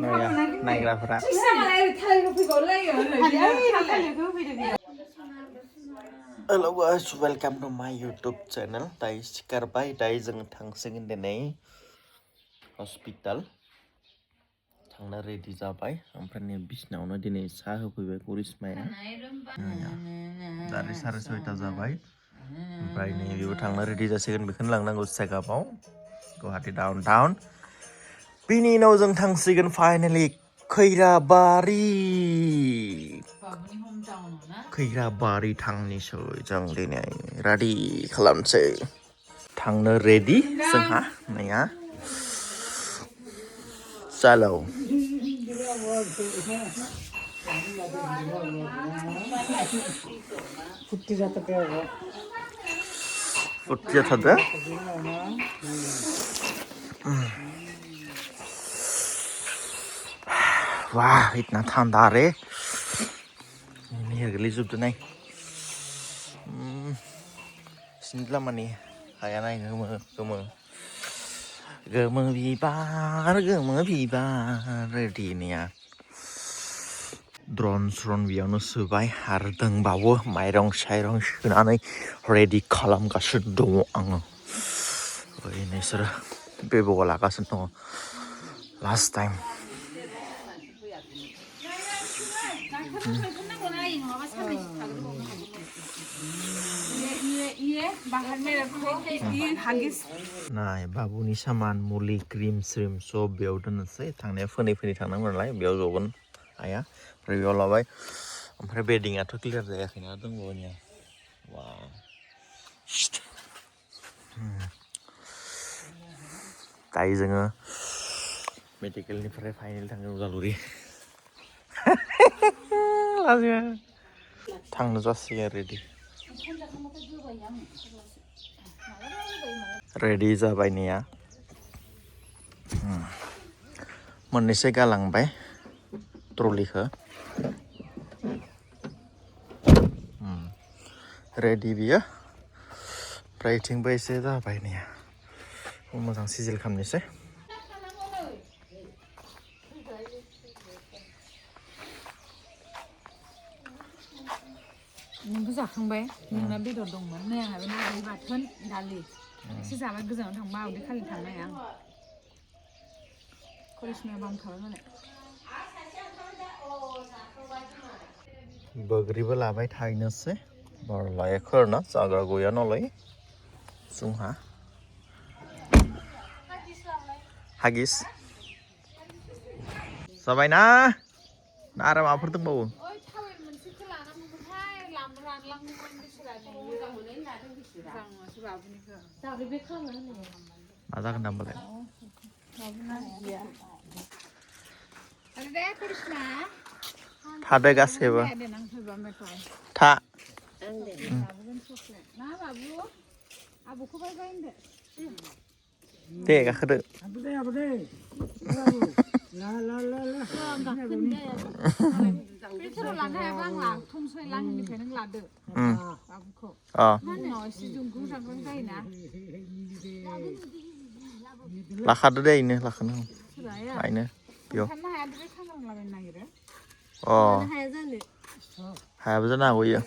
ya naikग्राफोरा Hello guys, welcome to my YouTube channel. Đây Karbi, đây जों थांसिगोन दिनै hospital थांना रेडि जाबाय ओमफ्राय बिसनायावनो दिनै साहा होफैबाय करिश्माया दारि 6:30 जाबाय ओमफ्राय नै बेबो थांना रेडि जासिगोन बेखौनो लांनांगौ चेकआपआव गुवाहाटी डाउनटाउन बिनि उनाव जों थांसिगोन फाइनाली खैराबारि थांनिसै जों दिनै रेडि खालामसै थांनो रेडि जोंहा नैया चलो फुर्ति जाथारदो वाह इतना ठंडा रे ini गोलैजोबदो नाय सिनला माने हाया नाय गोमो बिबार रेडिनिया ड्रन बेयावनो सोबाय आरो दंबावो माइरं साइरं सोनानै रेडि खालामगासिनो दङ आङो ओइ नोंसोरो बेब'गा लागासिनो दङ लास्ट टाइम नाय बाबुनि सामान मुलि क्रिम स्रिम सब बेयाव दोननोसै थांनाया फैनै थांनांगौ नालाय बेयाव जगोन आया ओमफ्राय बेयाव लाबाय ओमफ्राय बेडिंआथ' क्लियार जायाखैना दंबावोनिया वाव दायो जोङो मेडिकेलनिफ्राय फाइनेल थांगोन उदालगुरि थांनो जासिगोन रेडि जाबाय नेया मोननैसो गालांबाय ट्रलिखौ रेडि बियो प्राइथिंबो एसे जाबाय नेया मोजां सिजिल खालामनोसै नोंबो जाखांबाय नोंना बेदर दंमोन नै आंहाबो नानि बाथोन दालि एसे जाबाय गोजानाव थांबा उदै खालि थांनाय आं करिश्माया बामखाबाय माने बोग्रिबो लाबाय थाहैनोसै बार लायाखैना जाग्रा गैया नालाय जोंहा हागिस जाबायना आरो माबाफोर दंबावो मा जागोन दा होमबालाय थादो गासैबो था दे गाखोदो लाखादो दे इनो लाखानो आइनो बेयाव हायाबो जानो हागौ इयो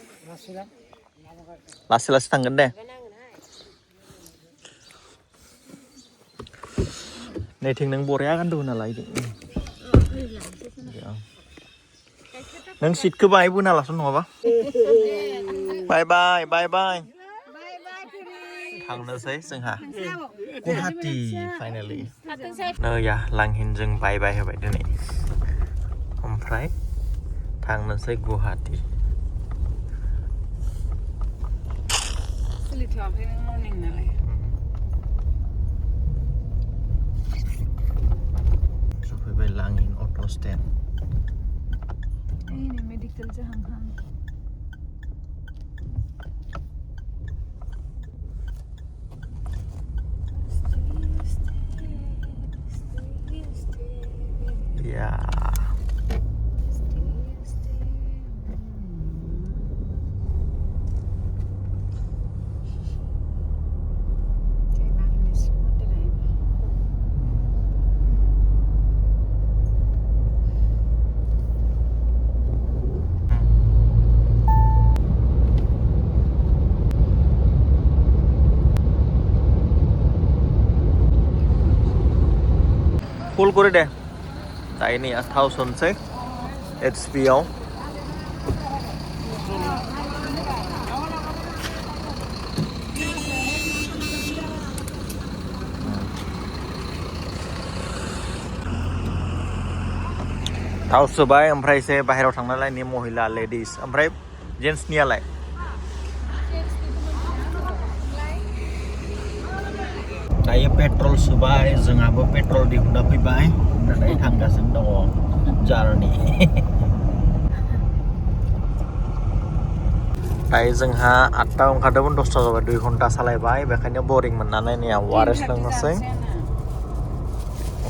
लासै थांगोन दे नैथिं नों बरिया गान्दो नालाय नों सिटखौ बाहाय बोना लासन नङाबा बाय बाय थांनोसै जोंहा गुवाहाटी फाइनालि नैया लांहिनजों बाय होबाय दिनै ओमफ्राय थांनोसै गुवाहाटी सफैबाय लांहिन अट' स्टेन्ड मेडिकेल जाहां या full করে deh. Nah ini ya, 1000 HP-आव. थाव सोबाय ओमफ्राय एसे बाहेरायाव थांनालाय नि महिला लेडिस ओमफ्राय जेन्ट्स नियालाय दायो पेट्रल सोबाय जोंहाबो पेट्रल दिहुनना फैबाय ओमफ्राय थांगासिनो दङ जार्नि दायो जोंहा 8टा ओंखारदोंमोन 10टा जाबाय 2 घन्टा सालायबाय बेखायनो बरिं मोननानै नै वारेस लोंनोसै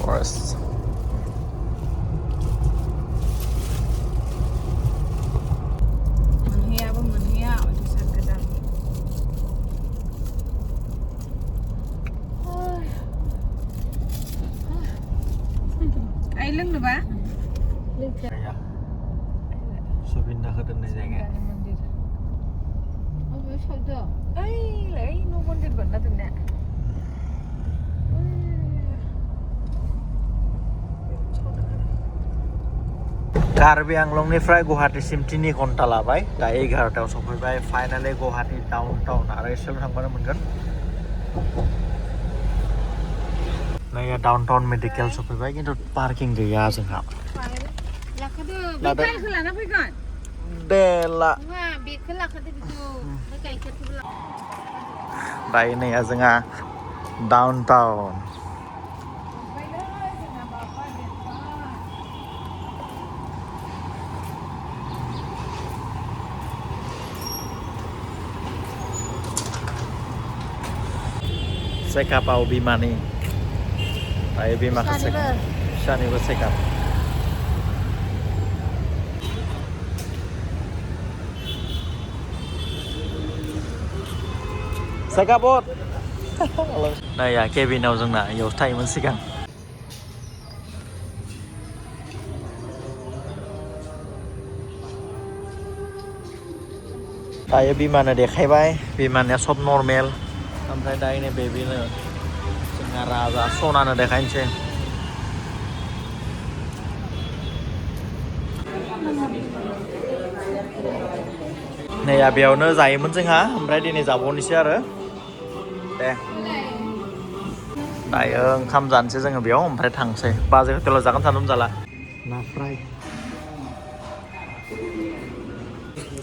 वारेस लोंनोबा सुबिन्दाखौ दोननाय जायगा ओइ न' मन्दिर बानायना दोननाया कार्बि आंलंनिफ्राय गुवाहाटीसिम 3 घन्टा लाबाय दा 11टायाव सफैबाय फाइनाली गुवाहाटी टाउन आरो एसेल' थांबानो मोनगोन नै डाउन टाउन मेडिकेल सफैबाय खिन्थु पार्किं गैया जोंहा लादो लाना फैगोन दे ला बेखौ लाखादो बेखौ गाइखेरखौबो दायो नै जोंहा डाउन टाउन चेकआपआव बिमानि दायो बिमाखौ फिसानिबो चेकआप चेकआपआव नै केबिनाव जोंना इयावसो थायोमोन सिगां दायो बिमानो देखायबाय बिमानिया सब नर्मेल ओमफ्राय दायो नै बेबिनो जोंहा राजा सनानो देखायनोसै नै बेयावनो जायोमोन जोंहा ओमफ्राय दिनै जाबावनोसै आरो दे दायो ओंखाम जानोसै जोङो बेयाव ओमफ्राय थांसै बाजै हटेलाव जागोन सानदोंमोन जाला ना फ्राय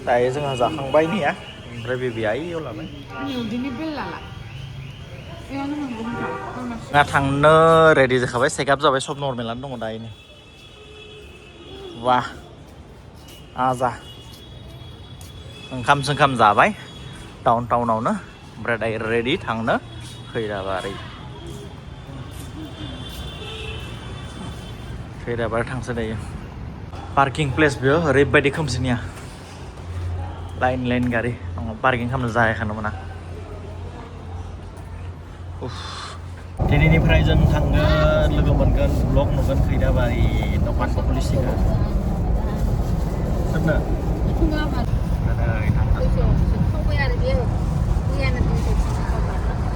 दायो जोंहा जाखांबाय निया ओमफ्राय बेबिया इयाव लाबाय ना थांनो रेडि जाखाबाय चेकआप जाबाय सब नर्मेलानो दङ दायो वाह आजा ओंखाम सोंखाम जाबाय टाउन टाउनावनो ओमफ्राय दायो रेडि थांनो खैराबारि थांसै दायो पार्किं प्लेस बेयो ओरैबायदि खोमसिनिया लाइन गारि पार्किं खालामनो जायाखैनो मोना दिनैनिफ्राय जों थांगोन लोगो मोनगोन ब्लग नुगोन खैराबारि दखानखौ खुलिसिगोन सोरनो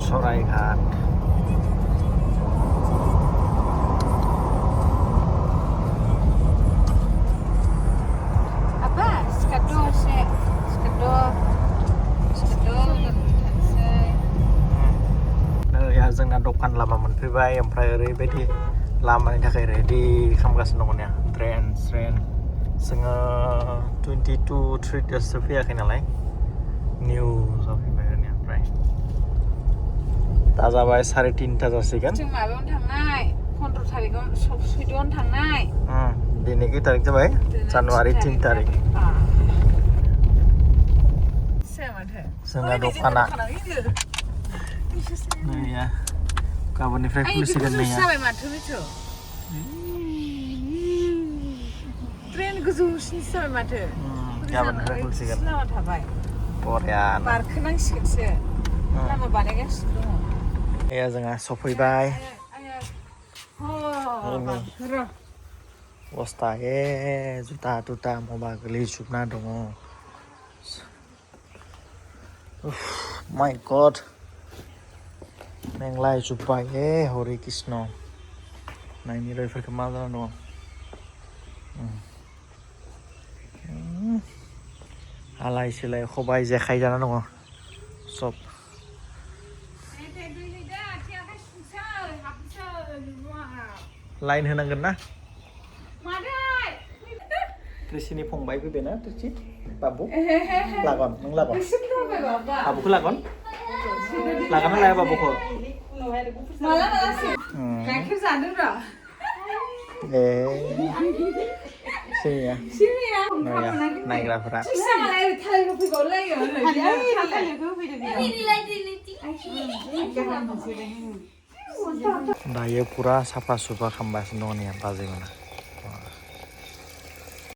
सरायघाट जोंना दखान लामा मोनफैबाय ओमफ्राय ओरैबायदि लामानि थाखाय रेडि खालामगासिनो दङ ट्रेन जोङो 22-3 daysसो फैयाखै नालाय निउ जाफैबाय ओमफ्राय दा जाबाय 3:30 जासिगोन जों माबायावनो थांनाय 15 तारिखआव सैद'आवनो थांनाय दिनै खै तारिख जाबाय जानुवारि 3 तारिख जोंना दखाना नैया गाबोननिफ्राय खुलिसिगोन नैया जाबाय माथो बेथ' ट्रेन गोजौसिनसो जाबाय माथो गाबोननिफ्राय खुलिसिगोन लामा थाबाय बरिया बारखोनांसिगोनसो लामा बानायगासिनो दङ एया जोंहा सफैबाय बस्था जुथा तुथा मबा गोलैजोबना दङ माय गड मेंलायजोब्बाय हरे कृष्ण नायनि रयफोरखौ मा जाना दङ आलाय सिलाय खबाइ जेखाइ जाना दङ सब लाइन होनांगोन ना ट्रिसिनि फंबाय फैबायना ट्रिसि बाबु लागन नों लागन बाबुखौ लागन लागोन ना लाया बाबुखौ गाइखेर जादों र' ए सिमिया नया नायग्राफोरा दायो फुरा साफा सुफा खालामगासिनो दङ बाजैमोना